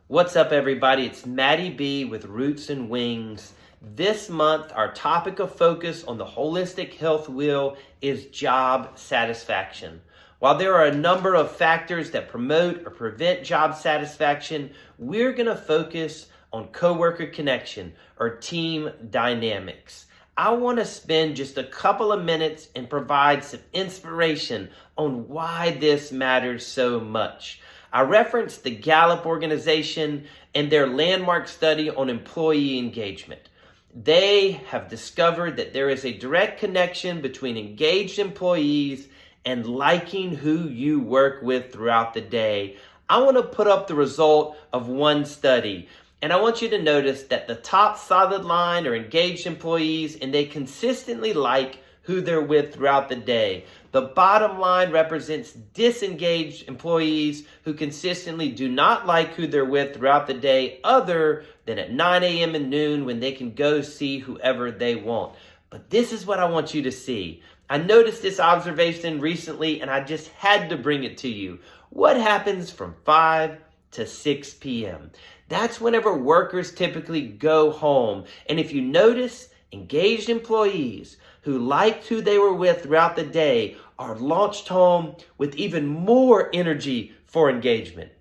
What's up, everybody? It's Matty B with Roots and Wings. This month, our topic of focus on the holistic health wheel is job satisfaction. While there are a number of factors that promote or prevent job satisfaction, we're going to focus on coworker connection or team dynamics. I want to spend just a couple of minutes and provide some inspiration on why this matters so much. I referenced the Gallup organization and their landmark study on employee engagement. They have discovered that there is a direct connection between engaged employees and liking who you work with throughout the day. I want to put up the result of one study. And I want you to notice that the top solid line are engaged employees, and they consistently like who they're with throughout the day. The bottom line represents disengaged employees who consistently do not like who they're with throughout the day, other than at 9 a.m. and noon when they can go see whoever they want. But this is what I want you to see. I noticed this observation recently, and I just had to bring it to you. What happens from 5 to 6 p.m.? That's whenever workers typically go home. And if you notice, engaged employees who liked who they were with throughout the day are launched home with even more energy for engagement.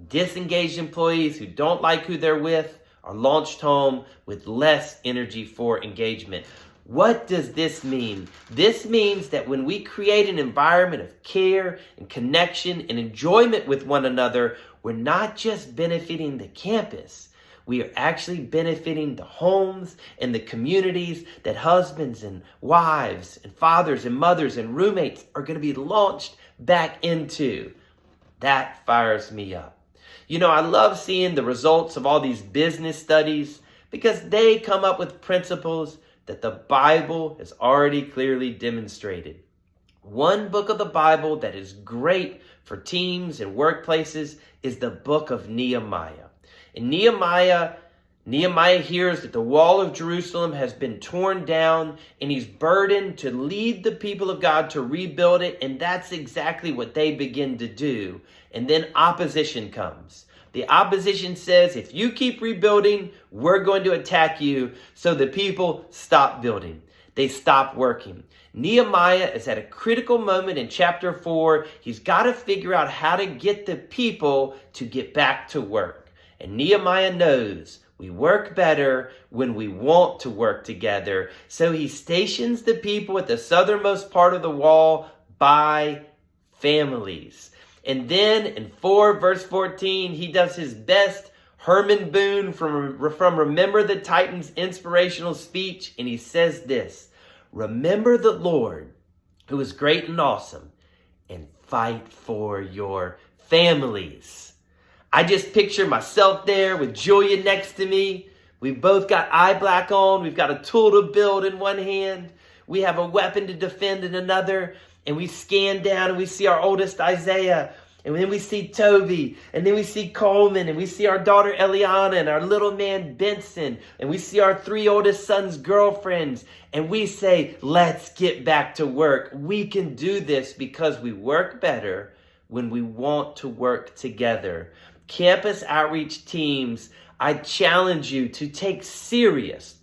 Disengaged employees who don't like who they're with are launched home with less energy for engagement. What does this mean? This means that when we create an environment of care and connection and enjoyment with one another, we're not just benefiting the campus. We are actually benefiting the homes and the communities that husbands and wives and fathers and mothers and roommates are going to be launched back into. That fires me up. You know, I love seeing the results of all these business studies because they come up with principles that the Bible has already clearly demonstrated. One book of the Bible that is great for teams and workplaces is the book of Nehemiah. In Nehemiah hears that the wall of Jerusalem has been torn down, and he's burdened to lead the people of God to rebuild it, and that's exactly what they begin to do. And then opposition comes. The opposition says, if you keep rebuilding, we're going to attack you. So the people stop building. They stop working. Nehemiah is at a critical moment in chapter 4. He's got to figure out how to get the people to get back to work. And Nehemiah knows we work better when we want to work together. So he stations the people at the southernmost part of the wall by families. And then in 4 verse 14, he does his best Herman Boone from Remember the Titans inspirational speech. And he says this: remember the Lord who is great and awesome, and fight for your families. I just picture myself there with Julia next to me. We've both got eye black on. We've got a tool to build in one hand. We have a weapon to defend in another. And we scan down and we see our oldest Isaiah. And then we see Toby. And then we see Coleman. And we see our daughter Eliana and our little man Benson. And we see our 3 oldest sons' girlfriends. And we say, let's get back to work. We can do this because we work better when we want to work together. Campus outreach teams, I challenge you to take serious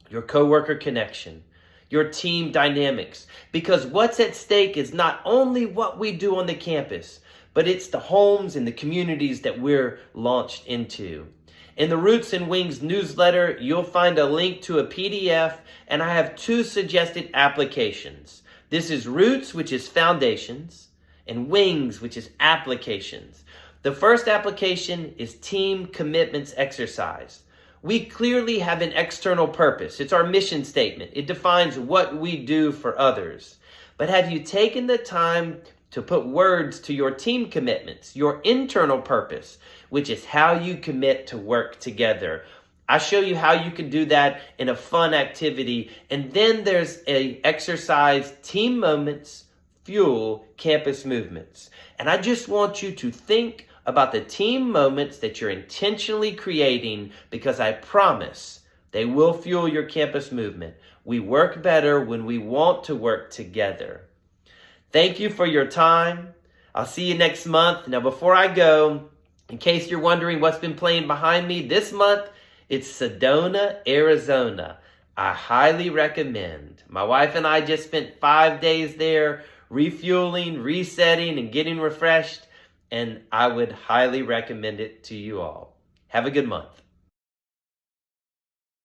your coworker connection, your team dynamics, because what's at stake is not only what we do on the campus, but it's the homes and the communities that we're launched into. In the Roots and Wings newsletter, you'll find a link to a PDF, and I have 2 suggested applications. This is Roots, which is foundations, and Wings, which is applications. The first application is team commitments exercise. We clearly have an external purpose. It's our mission statement. It defines what we do for others. But have you taken the time to put words to your team commitments, your internal purpose, which is how you commit to work together? I show you how you can do that in a fun activity. And then there's a exercise, team moments fuel campus movements. And I just want you to think about the team moments that you're intentionally creating, because I promise they will fuel your campus movement. We work better when we want to work together. Thank you for your time. I'll see you next month. Now, before I go, In case you're wondering what's been playing behind me this month, it's Sedona, Arizona. I highly recommend. My wife and I just spent 5 days there refueling, resetting, and getting refreshed, and I would highly recommend it to you all. Have a good month.